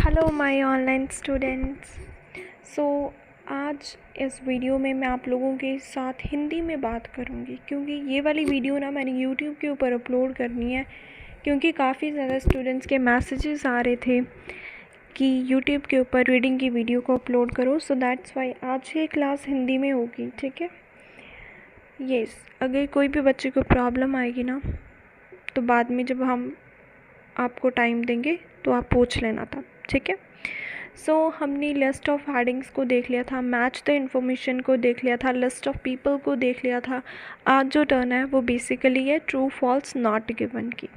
Hello my online students. So आज इस video में मैं आप लोगों के साथ हिंदी में बात करूंगी, क्योंकि ये वाली वीडियो ना मैंने यूट्यूब के ऊपर अपलोड करनी है, क्योंकि काफ़ी ज़्यादा स्टूडेंट्स के मैसेजेस आ रहे थे कि यूट्यूब के ऊपर रीडिंग की वीडियो को अपलोड करो। सो दैट्स वाई आज ये क्लास हिंदी में होगी, ठीक है। यस, अगर कोई भी बच्चे को प्रॉब्लम आएगी ना तो बाद में जब हम आपको टाइम देंगे तो आप पूछ लेना था, ठीक है। सो हमने लिस्ट ऑफ हेडिंग्स को देख लिया था, मैच द इन्फॉर्मेशन को देख लिया था, लिस्ट ऑफ पीपल को देख लिया था। आज जो टर्न है वो बेसिकली है ट्रू फॉल्स नॉट गिवन की।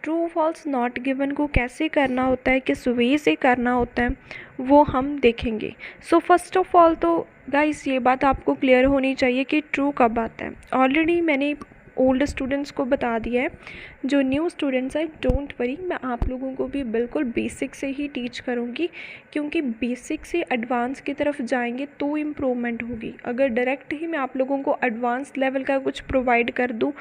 ट्रू फॉल्स नॉट गिवन को कैसे करना होता है, किस वे से करना होता है, वो हम देखेंगे। सो फर्स्ट ऑफ ऑल तो गाइस ये बात आपको क्लियर होनी चाहिए कि ट्रू कब आता है। ऑलरेडी मैंने ओल्ड स्टूडेंट्स को बता दिया है, जो न्यू स्टूडेंट्स हैं डोंट वरी, मैं आप लोगों को भी बिल्कुल बेसिक से ही टीच करूँगी, क्योंकि बेसिक से एडवांस की तरफ जाएंगे तो इम्प्रूवमेंट होगी। अगर डायरेक्ट ही मैं आप लोगों को एडवांस लेवल का कुछ प्रोवाइड कर दूँ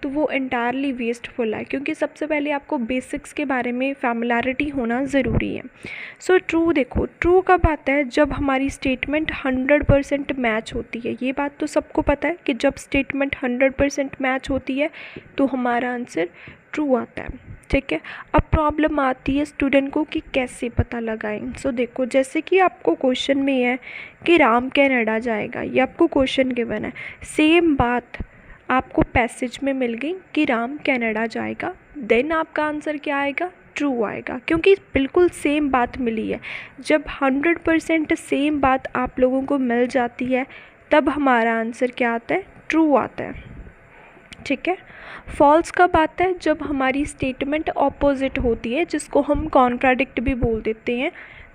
तो वो एंटायरली वेस्टफुल है, क्योंकि सबसे पहले आपको बेसिक्स के बारे में फैमिलैरिटी होना ज़रूरी है। सो ट्रू देखो, ट्रू कब आता है जब हमारी स्टेटमेंट 100% मैच होती है। ये बात तो सबको पता है कि जब स्टेटमेंट 100% मैच होती है तो हमारा आंसर ट्रू आता है, ठीक है। अब प्रॉब्लम आती है स्टूडेंट को कि कैसे पता लगाएं। सो देखो, जैसे कि आपको क्वेश्चन में है कि राम कनाडा जाएगा, ये आपको क्वेश्चन गिवन है। सेम बात आपको पैसेज में मिल गई कि राम कनाडा जाएगा, देन आपका आंसर क्या आएगा? ट्रू आएगा, क्योंकि बिल्कुल सेम बात मिली है। जब 100% सेम बात आप लोगों को मिल जाती है तब हमारा आंसर क्या आता है? ट्रू आता है, ठीक है। फॉल्स कब आता है? जब हमारी स्टेटमेंट ऑपोजिट होती है, जिसको हम कॉन्ट्राडिक्ट भी बोल देते हैं,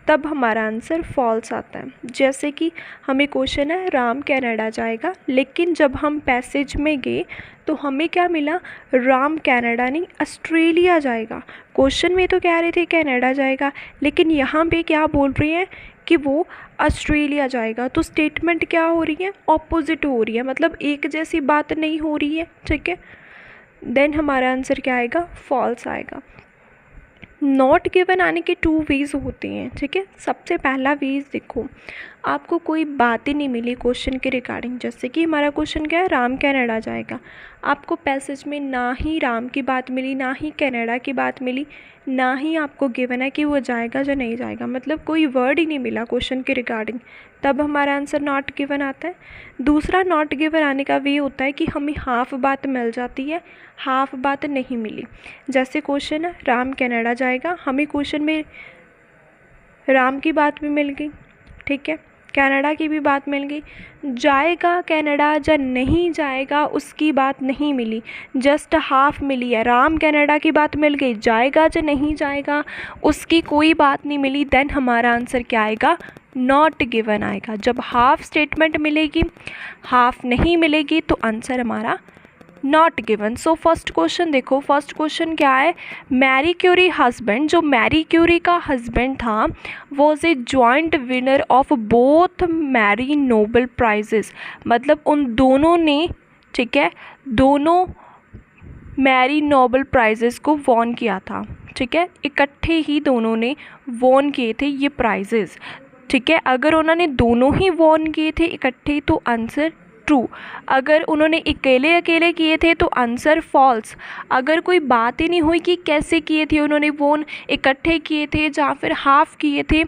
तब हमारा आंसर फॉल्स आता है। जैसे कि हमें क्वेश्चन है राम कनाडा जाएगा, लेकिन जब हम पैसेज में गए तो हमें क्या मिला? राम कनाडा नहीं, ऑस्ट्रेलिया जाएगा। क्वेश्चन में तो कह रहे थे कनाडा जाएगा, लेकिन यहाँ पे क्या बोल रही हैं कि वो ऑस्ट्रेलिया जाएगा। तो स्टेटमेंट क्या हो रही है? ऑपोजिट हो रही है, मतलब एक जैसी बात नहीं हो रही है, ठीक है। देन हमारा आंसर क्या आएगा? फॉल्स आएगा। नॉट गिवन आने के 2 वेज होते हैं, ठीक है। सबसे पहला वेज देखो, आपको कोई बात ही नहीं मिली क्वेश्चन के रिगार्डिंग। जैसे कि हमारा क्वेश्चन क्या है? राम कनाडा जाएगा। आपको पैसेज में ना ही राम की बात मिली, ना ही कनाडा की बात मिली, ना ही आपको गिवन है कि वो जाएगा या नहीं जाएगा, मतलब कोई वर्ड ही नहीं मिला क्वेश्चन के रिगार्डिंग, तब हमारा आंसर नॉट गिवन आता है। दूसरा नॉट गिवन आने का वे होता है कि हमें हाफ बात मिल जाती है, हाफ बात नहीं मिली। जैसे क्वेश्चन है राम कनाडा जाएगा, हमें क्वेश्चन में राम की बात भी मिल गई, ठीक है, कनाडा की भी बात मिल गई। जाएगा कनाडा या नहीं जाएगा उसकी बात नहीं मिली, जस्ट हाफ मिली है। राम कनाडा की बात मिल गई, जाएगा या नहीं जाएगा उसकी कोई बात नहीं मिली। देन हमारा आंसर क्या आएगा? नॉट गिवन आएगा। जब हाफ स्टेटमेंट मिलेगी, हाफ नहीं मिलेगी, तो आंसर हमारा not given. So first question देखो, फर्स्ट क्वेश्चन क्या है? मैरी क्यूरी हस्बैंड, जो मैरी क्यूरी का हस्बैंड था, was a joint winner of both Marie Nobel prizes. मतलब उन दोनों ने, ठीक है, दोनों मैरी नोबेल प्राइजेस को वॉन किया था, ठीक है, इकट्ठे ही दोनों ने वॉन किए थे ये प्राइजेस, ठीक है। अगर उन्होंने दोनों ही वॉन किए थे इकट्ठे तो आंसर ट्रू। अगर उन्होंने अकेले अकेले किए थे तो आंसर फॉल्स। अगर कोई बात ही नहीं हुई कि कैसे किए थे उन्होंने, वोन इकट्ठे किए थे या फिर हाफ किए थे,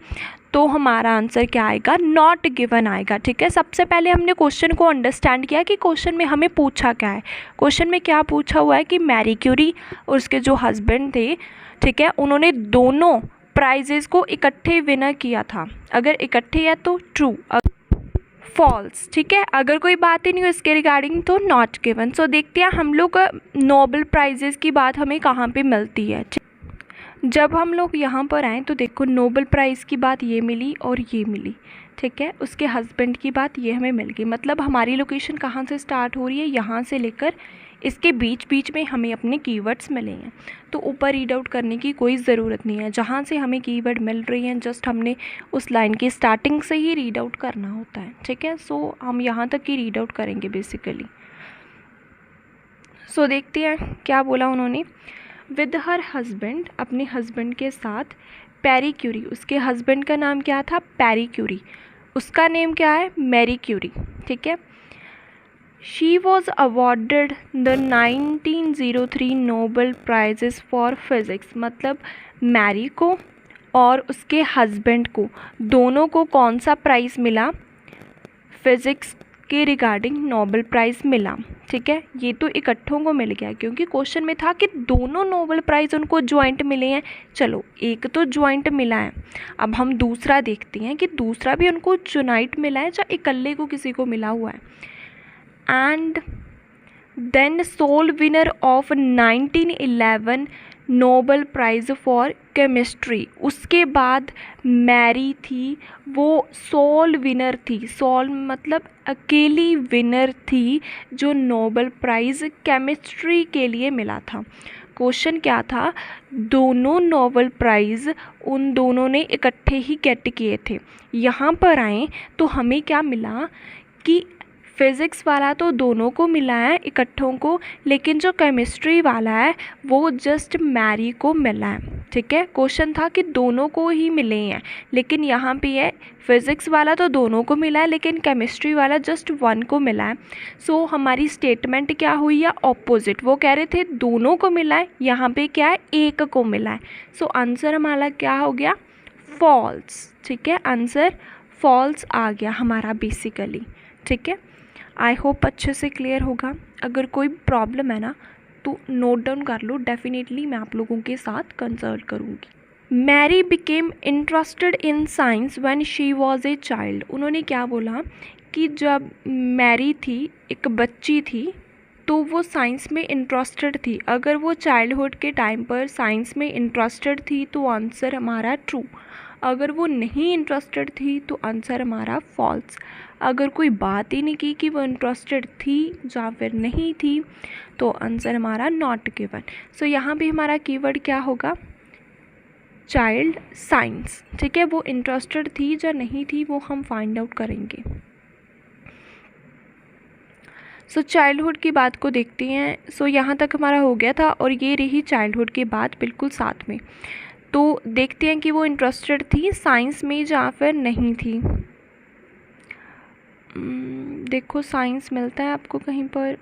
तो हमारा आंसर क्या आएगा? नॉट गिवन आएगा, ठीक है। सबसे पहले हमने क्वेश्चन को अंडरस्टैंड किया कि क्वेश्चन में हमें पूछा क्या है। क्वेश्चन में क्या पूछा हुआ है कि मैरी क्यूरी और उसके जो हस्बैंड थे, ठीक है, उन्होंने दोनों प्राइजेस को इकट्ठे विनर किया था। अगर इकट्ठे है तो ट्रू, फॉल्स, ठीक है। अगर कोई बात ही नहीं हो इसके रिगार्डिंग तो नॉट गिवन। सो देखते हैं हम लोग नोबेल प्राइजेस की बात हमें कहाँ पे मिलती है। जब हम लोग यहाँ पर आए तो देखो, नोबेल प्राइज़ की बात ये मिली और ये मिली, ठीक है। उसके हस्बैंड की बात ये हमें मिल गई। मतलब हमारी लोकेशन कहाँ से स्टार्ट हो रही है? यहाँ से लेकर इसके बीच बीच में हमें अपने कीवर्ड्स मिले हैं, तो ऊपर रीड आउट करने की कोई ज़रूरत नहीं है। जहाँ से हमें कीवर्ड मिल रही हैं जस्ट हमने उस लाइन की स्टार्टिंग से ही रीड आउट करना होता है, ठीक है। सो हम यहाँ तक ही रीड आउट करेंगे बेसिकली। सो देखते हैं क्या बोला उन्होंने। विद हर हस्बैंड, अपने हस्बैंड के साथ, पैरी क्यूरी, उसके हस्बैंड का नाम क्या था? पैरी क्यूरी, उसका नेम क्या है? मैरी क्यूरी, ठीक है। She was awarded the 1903 Nobel prizes for physics, मतलब मैरी को और उसके हस्बैंड को, दोनों को कौन सा प्राइज़ मिला? फिज़िक्स के रिगार्डिंग नोबेल प्राइज़ मिला, ठीक है। ये तो इकट्ठों को मिल गया, क्योंकि क्वेश्चन में था कि दोनों नोबेल प्राइज़ उनको ज्वाइंट मिले हैं। चलो, एक तो ज्वाइंट मिला है, अब हम दूसरा देखते हैं कि दूसरा भी उनको यूनाइट मिला है या इकल्ले को किसी को मिला हुआ है। And then sole winner of 1911 Nobel prize for chemistry, उसके बाद मैरी थी, वो सोल विनर थी। सोल मतलब अकेली विनर थी जो नोबेल प्राइज़ केमिस्ट्री के लिए मिला था। क्वेश्चन क्या था? दोनों नोबेल प्राइज़ उन दोनों ने इकट्ठे ही गेट किए थे। यहाँ पर आए तो हमें क्या मिला कि फिज़िक्स वाला तो दोनों को मिला है इकट्ठों को, लेकिन जो केमिस्ट्री वाला है वो जस्ट मैरी को मिला है, ठीक है। क्वेश्चन था कि दोनों को ही मिले हैं, लेकिन यहाँ पे है फिज़िक्स वाला तो दोनों को मिला है, लेकिन केमिस्ट्री वाला जस्ट वन को मिला है। सो हमारी स्टेटमेंट क्या हुई है? ऑपोजिट। वो कह रहे थे दोनों को मिला है, यहाँ पे क्या है? एक को मिला है। सो आंसर हमारा क्या हो गया? फॉल्स, ठीक है। आंसर फॉल्स आ गया हमारा बेसिकली, ठीक है। आई होप अच्छे से क्लियर होगा। अगर कोई प्रॉब्लम है ना तो नोट डाउन कर लो, डेफिनेटली मैं आप लोगों के साथ कंसल्ट करूँगी। Marie became interested in science when she was a child. उन्होंने क्या बोला कि जब मैरी थी, एक बच्ची थी, तो वो साइंस में इंटरेस्टेड थी। अगर वो चाइल्डहुड के टाइम पर साइंस में इंटरेस्टेड थी तो आंसर हमारा ट्रू। अगर वो नहीं इंटरेस्टेड थी तो आंसर हमारा फॉल्स। अगर कोई बात ही नहीं की कि वो इंटरेस्टेड थी या फिर नहीं थी तो आंसर हमारा नॉट गिवन। सो यहाँ भी हमारा कीवर्ड क्या होगा? चाइल्ड साइंस, ठीक है। वो इंटरेस्टेड थी या नहीं थी वो हम फाइंड आउट करेंगे। सो चाइल्डहुड की बात को देखते हैं। सो यहाँ तक हमारा हो गया था और ये रही चाइल्डहुड की बात बिल्कुल साथ में। तो देखते हैं कि वो इंटरेस्टेड थी साइंस में या फिर नहीं थी। देखो, साइंस मिलता है आपको कहीं पर?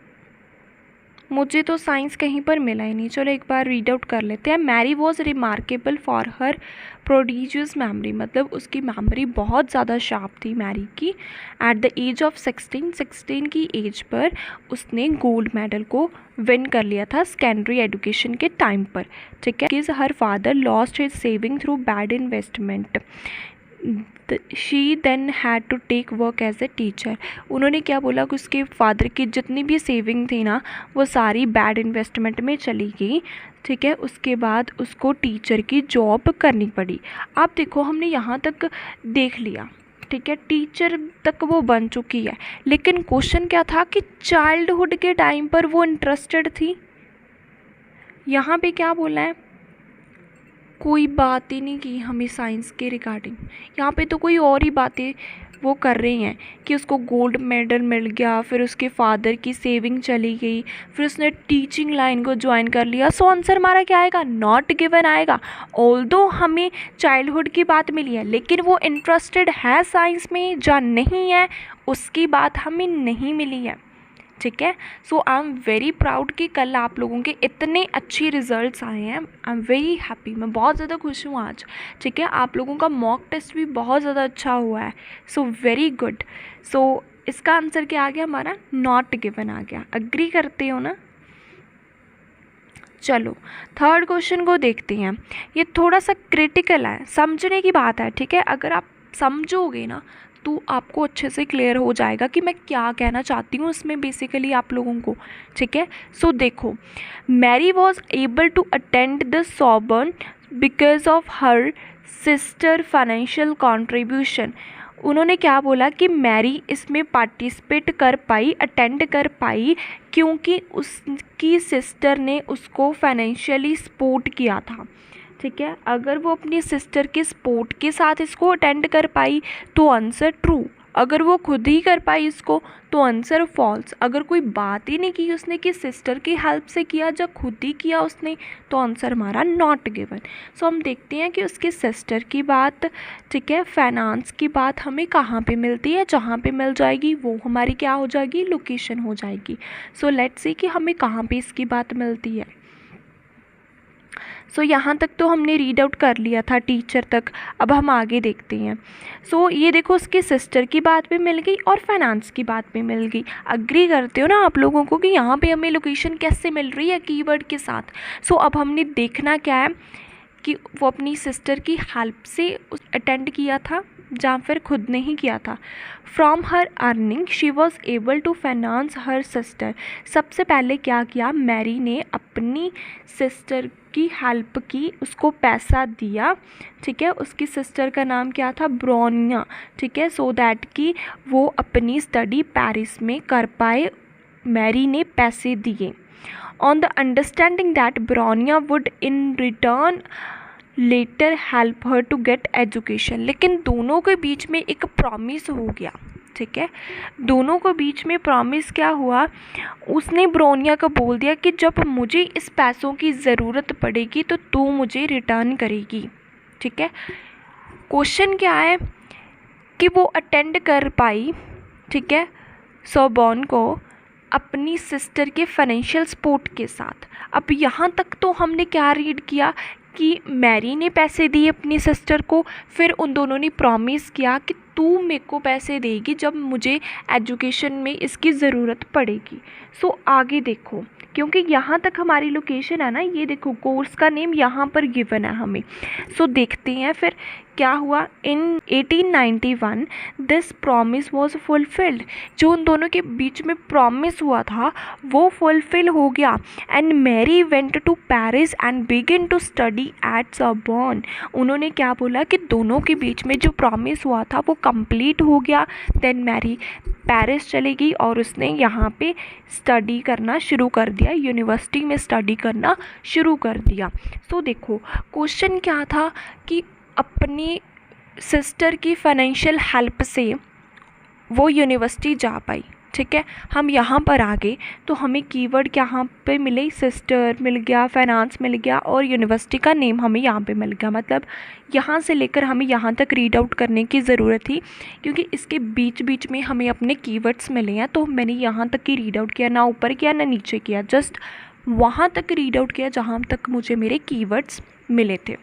मुझे तो साइंस कहीं पर मिला ही नहीं। चलो एक बार रीड आउट कर लेते हैं। Marie was remarkable for her prodigious memory, मतलब उसकी मेमोरी बहुत ज़्यादा शार्प थी मैरी की। एट द एज ऑफ 16 की एज पर उसने गोल्ड मेडल को विन कर लिया था सेकेंडरी एजुकेशन के टाइम पर, ठीक है। Her father lost his saving through bad investment, she then had to take work as a teacher. उन्होंने क्या बोला कि उसके फादर की जितनी भी सेविंग थी ना वो सारी बैड इन्वेस्टमेंट में चली गई, ठीक है। उसके बाद उसको टीचर की जॉब करनी पड़ी। अब देखो, हमने यहाँ तक देख लिया, ठीक है, टीचर तक वो बन चुकी है, लेकिन क्वेश्चन क्या था कि चाइल्डहुड के टाइम पर वो इंटरेस्टेड थी। यहाँ पे क्या बोला है? कोई बात ही नहीं की हमें साइंस के रिगार्डिंग। यहाँ पे तो कोई और ही बातें वो कर रही हैं कि उसको गोल्ड मेडल मिल गया, फिर उसके फादर की सेविंग चली गई, फिर उसने टीचिंग लाइन को ज्वाइन कर लिया। सो आंसर हमारा क्या आएगा? नॉट गिवन आएगा। ऑल्दो हमें चाइल्डहुड की बात मिली है, लेकिन वो इंटरेस्टेड है साइंस में या नहीं है उसकी बात हमें नहीं मिली है, ठीक है। सो आई एम वेरी प्राउड कि कल आप लोगों के इतने अच्छे रिजल्ट्स आए हैं। आई एम वेरी हैप्पी, मैं बहुत ज़्यादा खुश हूँ आज, ठीक है। आप लोगों का मॉक टेस्ट भी बहुत ज़्यादा अच्छा हुआ है। So very good. सो इसका आंसर क्या आ गया हमारा? नॉट गिवन आ गया। अग्री करते हो ना? चलो थर्ड क्वेश्चन को देखते हैं। ये थोड़ा सा क्रिटिकल है, समझने की बात है, ठीक है। अगर आप समझोगे ना तो आपको अच्छे से क्लियर हो जाएगा कि मैं क्या कहना चाहती हूँ इसमें बेसिकली आप लोगों को, ठीक है। सो देखो, Mary was able to attend the Sorbonne because of her sister financial contribution. उन्होंने क्या बोला कि मैरी इसमें पार्टिसिपेट कर पाई, अटेंड कर पाई, क्योंकि उसकी सिस्टर ने उसको फाइनेंशियली सपोर्ट किया था, ठीक है। अगर वो अपनी सिस्टर के सपोर्ट के साथ इसको अटेंड कर पाई तो आंसर ट्रू। अगर वो खुद ही कर पाई इसको तो आंसर फॉल्स। अगर कोई बात ही नहीं की उसने कि सिस्टर की हेल्प से किया, जब खुद ही किया उसने, तो आंसर हमारा नॉट गिवन। सो हम देखते हैं कि उसकी सिस्टर की बात, ठीक है, फाइनेंस की बात हमें कहाँ पे मिलती है, जहाँ पे मिल जाएगी वो हमारी क्या हो जाएगी, लोकेशन हो जाएगी। सो लेट्स सी कि हमें कहाँ पे इसकी बात मिलती है। सो यहाँ तक तो हमने रीड आउट कर लिया था टीचर तक। अब हम आगे देखते हैं। सो ये देखो उसकी सिस्टर की बात भी मिल गई और फाइनेंस की बात भी मिल गई। अग्री करते हो ना आप लोगों को कि यहाँ पे हमें लोकेशन कैसे मिल रही है, कीवर्ड के साथ। सो अब हमने देखना क्या है कि वो अपनी सिस्टर की हेल्प से अटेंड किया था या फिर खुद ने ही किया था। From her earning she was able to finance her sister. सबसे पहले क्या किया, मैरी ने अपनी सिस्टर की हेल्प की, उसको पैसा दिया, ठीक है। उसकी सिस्टर का नाम क्या था, ब्रोनिया, ठीक है। सो दैट कि वो अपनी स्टडी पेरिस में कर पाए, मैरी ने पैसे दिए। On the understanding that Bronia would in return later help her to get education. लेकिन दोनों के बीच में एक प्रॉमिस हो गया, ठीक है। दोनों के बीच में प्रॉमिस क्या हुआ, उसने ब्रोनिया को बोल दिया कि जब मुझे इस पैसों की ज़रूरत पड़ेगी तो तू मुझे रिटर्न करेगी, ठीक है। क्वेश्चन क्या है कि वो अटेंड कर पाई, ठीक है, सोबॉर्न को अपनी सिस्टर के फाइनेंशियल सपोर्ट के साथ। अब यहाँ तक तो हमने क्या रीड किया कि मैरी ने पैसे दिए अपनी सिस्टर को, फिर उन दोनों ने प्रॉमिस किया कि तू मेरे को पैसे देगी जब मुझे एजुकेशन में इसकी ज़रूरत पड़ेगी। सो आगे देखो, क्योंकि यहाँ तक हमारी लोकेशन है ना, ये देखो कोर्स का नेम यहाँ पर गिवन है हमें। सो देखते हैं फिर क्या हुआ। इन 1891 दिस प्रॉमिस वॉज फुलफिल्ड। जो उन दोनों के बीच में प्रॉमिस हुआ था वो फुलफिल हो गया। And Marie went to Paris and begin to study at Sorbonne. उन्होंने क्या बोला कि दोनों के बीच में जो प्रॉमिस हुआ था वो कंप्लीट हो गया। देन मैरी पेरिस चली गई और उसने यहाँ पे स्टडी करना शुरू कर दिया, यूनिवर्सिटी में स्टडी करना शुरू कर दिया। तो देखो क्वेश्चन क्या था कि अपनी सिस्टर की फाइनेंशियल हेल्प से वो यूनिवर्सिटी जा पाई, ठीक है। हम यहाँ पर आ गए तो हमें कीवर्ड यहाँ पे मिले, सिस्टर मिल गया, फाइनेंस मिल गया और यूनिवर्सिटी का नेम हमें यहाँ पे मिल गया। मतलब यहाँ से लेकर हमें यहाँ तक रीड आउट करने की ज़रूरत थी, क्योंकि इसके बीच बीच में हमें अपने कीवर्ड्स मिले हैं। तो मैंने यहाँ तक ही रीड आउट किया, ना ऊपर किया ना नीचे किया, जस्ट वहाँ तक रीड आउट किया जहाँ तक मुझे मेरे कीवर्ड्स मिले थे।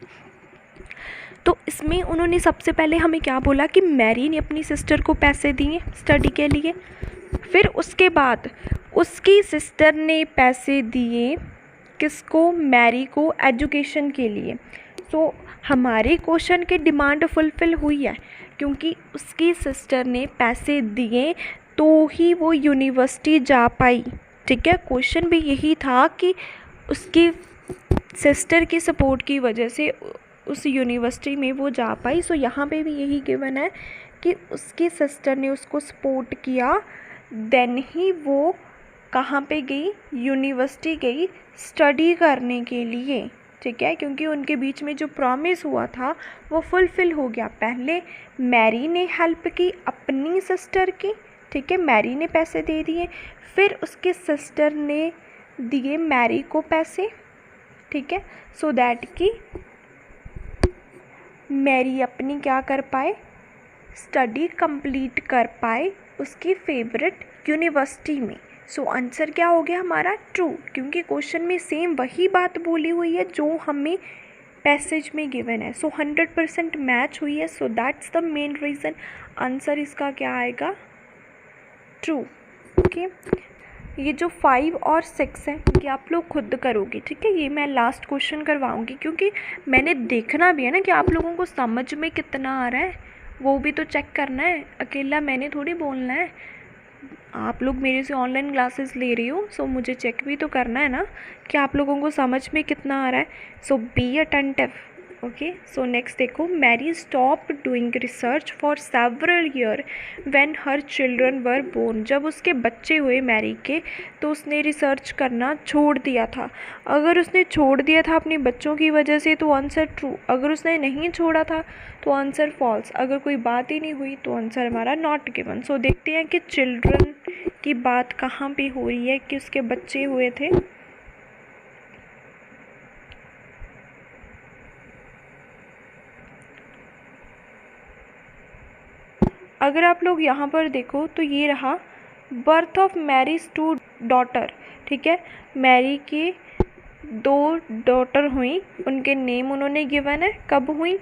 तो इसमें उन्होंने सबसे पहले हमें क्या बोला कि मैरी ने अपनी सिस्टर को पैसे दिए स्टडी के लिए। फिर उसके बाद उसकी सिस्टर ने पैसे दिए किसको, मैरी को, एजुकेशन के लिए। तो हमारे क्वेश्चन की डिमांड फुलफ़िल हुई है, क्योंकि उसकी सिस्टर ने पैसे दिए तो ही वो यूनिवर्सिटी जा पाई, ठीक है। क्वेश्चन भी यही था कि उसकी सिस्टर की सपोर्ट की वजह से उस यूनिवर्सिटी में वो जा पाई। सो यहाँ पे भी यही गिवन है कि उसकी सिस्टर ने उसको सपोर्ट किया, देन ही वो कहाँ पे गई, यूनिवर्सिटी गई स्टडी करने के लिए, ठीक है। क्योंकि उनके बीच में जो प्रॉमिस हुआ था वो फुलफ़िल हो गया। पहले मैरी ने हेल्प की अपनी सिस्टर की, ठीक है, मैरी ने पैसे दे दिए। फिर उसके सिस्टर ने दिए मैरी को पैसे, ठीक है, सो दैट कि मैरी अपनी क्या कर पाए, स्टडी कंप्लीट कर पाए उसकी फेवरेट यूनिवर्सिटी में। सो आंसर क्या हो गया हमारा, ट्रू, क्योंकि क्वेश्चन में सेम वही बात बोली हुई है जो हमें पैसेज में गिवन है। सो 100% मैच हुई है। So that's the main reason, answer इसका क्या आएगा, ट्रू। ओके, ये जो 5 और 6 है ये आप लोग खुद करोगे, ठीक है। ये मैं लास्ट क्वेश्चन करवाऊंगी, क्योंकि मैंने देखना भी है ना कि आप लोगों को समझ में कितना आ रहा है, वो भी तो चेक करना है। अकेला मैंने थोड़ी बोलना है, आप लोग मेरे से ऑनलाइन क्लासेस ले रही हो, सो मुझे चेक भी तो करना है ना कि आप लोगों को समझ में कितना आ रहा है। So be attentive, okay, so next देखो, Mary stop doing research for several year when her children were born. जब उसके बच्चे हुए मैरी के, तो उसने रिसर्च करना छोड़ दिया था। अगर उसने छोड़ दिया था अपने बच्चों की वजह से तो आंसर ट्रू, अगर उसने नहीं छोड़ा था तो आंसर फॉल्स, अगर कोई बात ही नहीं हुई तो आंसर हमारा नॉट गिवन। सो देखते हैं कि चिल्ड्रन की बात कहाँ पे हो रही है, कि उसके बच्चे हुए थे। अगर आप लोग यहाँ पर देखो तो ये रहा बर्थ ऑफ मैरीज 2 डॉटर, ठीक है। मैरी की 2 डॉटर हुई, उनके नेम उन्होंने गिवन है, कब हुई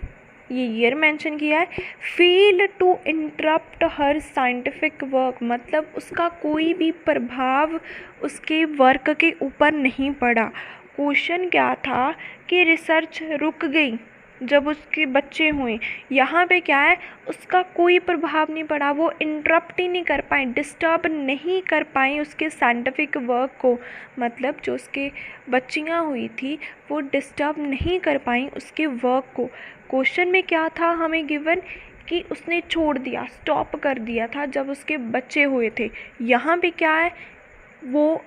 ये ईयर मेंशन किया है। Field to interrupt her scientific work, मतलब उसका कोई भी प्रभाव उसके वर्क के ऊपर नहीं पड़ा। क्वेश्चन क्या था कि रिसर्च रुक गई जब उसके बच्चे हुए। यहाँ पे क्या है, उसका कोई प्रभाव नहीं पड़ा, वो इंटरप्ट ही नहीं कर पाए, डिस्टर्ब नहीं कर पाए उसके साइंटिफिक वर्क को। मतलब जो उसके बच्चियाँ हुई थी वो डिस्टर्ब नहीं कर पाई उसके वर्क को। क्वेश्चन में क्या था हमें गिवन कि उसने छोड़ दिया, स्टॉप कर दिया था जब उसके बच्चे हुए थे। यहाँ पे क्या है, वो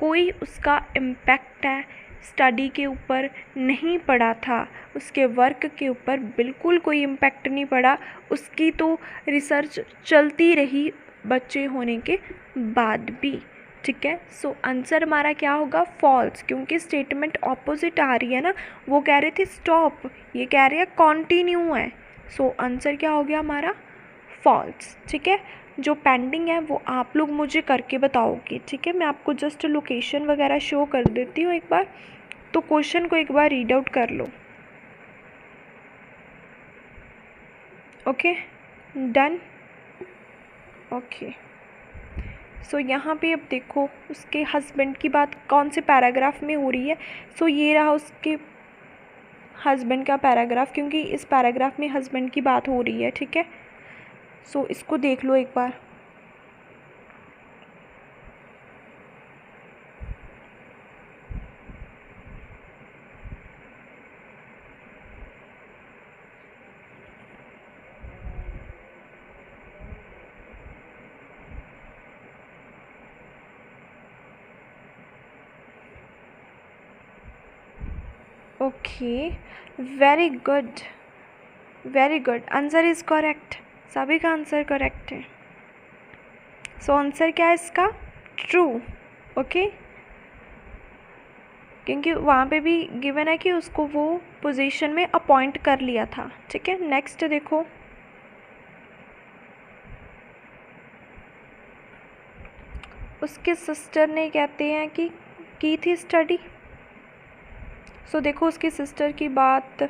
कोई उसका इम्पैक्ट है स्टडी के ऊपर नहीं पड़ा था, उसके वर्क के ऊपर बिल्कुल कोई इम्पैक्ट नहीं पड़ा। उसकी तो रिसर्च चलती रही बच्चे होने के बाद भी, ठीक है। सो आंसर हमारा क्या होगा, फॉल्स, क्योंकि स्टेटमेंट ऑपोजिट आ रही है ना। वो कह रहे थे स्टॉप, ये कह रहे हैं कॉन्टिन्यू है। सो आंसर क्या हो गया हमारा, फॉल्स, ठीक है। जो पेंडिंग है वो आप लोग मुझे करके बताओगे, ठीक है। मैं आपको जस्ट लोकेशन वगैरह शो कर देती हूँ एक बार, तो क्वेश्चन को एक बार रीड आउट कर लो। Okay, done. ओके, सो यहाँ पे अब देखो उसके हस्बैंड की बात कौन से पैराग्राफ में हो रही है। सो ये रहा उसके हस्बैंड का पैराग्राफ, क्योंकि इस पैराग्राफ में हस्बैंड की बात हो रही है, ठीक है। सो इसको देख लो एक बार। Okay, very good, very good, answer is correct, सभी का आंसर करेक्ट है। सो आंसर क्या है इसका, ट्रू, ओके। क्योंकि वहाँ पे भी गिवन है कि उसको वो पोजीशन में अपॉइंट कर लिया था, ठीक है। नेक्स्ट देखो, उसके सिस्टर ने कहते हैं कि की थी स्टडी। सो देखो उसकी सिस्टर की बात,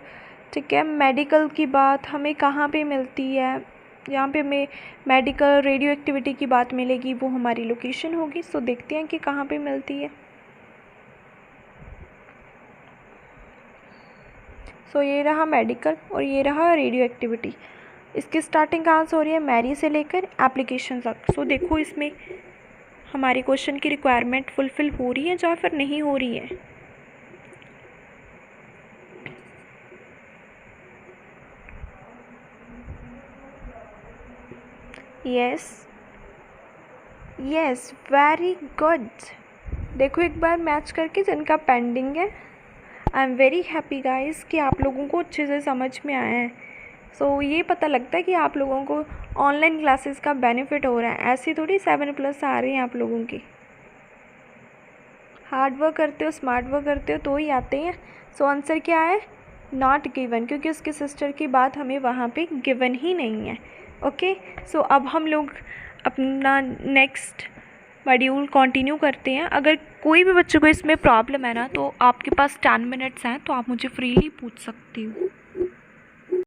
ठीक है। मेडिकल की बात हमें कहाँ पे मिलती है, यहाँ पे हमें मेडिकल रेडियो एक्टिविटी की बात मिलेगी, वो हमारी लोकेशन होगी। सो देखते हैं कि कहाँ पे मिलती है। सो ये रहा मेडिकल और ये रहा रेडियो एक्टिविटी। इसकी स्टार्टिंग कहाँ से हो रही है, मैरी से लेकर एप्लीकेशन तक। सो देखो इसमें हमारे क्वेश्चन की रिक्वायरमेंट फुलफ़िल हो रही है या फिर नहीं हो रही है। Yes, yes, very good. देखो एक बार मैच करके जिनका पेंडिंग है। I am very happy guys कि आप लोगों को अच्छे से समझ में आया है। सो ये पता लगता है कि आप लोगों को ऑनलाइन क्लासेस का बेनिफिट हो रहा है। ऐसी थोड़ी 7+ आ रही हैं आप लोगों की। हार्ड वर्क करते हो, स्मार्ट वर्क करते हो तो ही आते हैं। सो आंसर क्या है, नॉट गिवन, क्योंकि उसके सिस्टर की बात हमें वहाँ पे गिवन ही नहीं है। ओके, सो अब हम लोग अपना नेक्स्ट मॉड्यूल कंटिन्यू करते हैं। अगर कोई भी बच्चों को इसमें प्रॉब्लम है ना, तो आपके पास 10 मिनट्स हैं, तो आप मुझे फ्रीली पूछ सकती हो।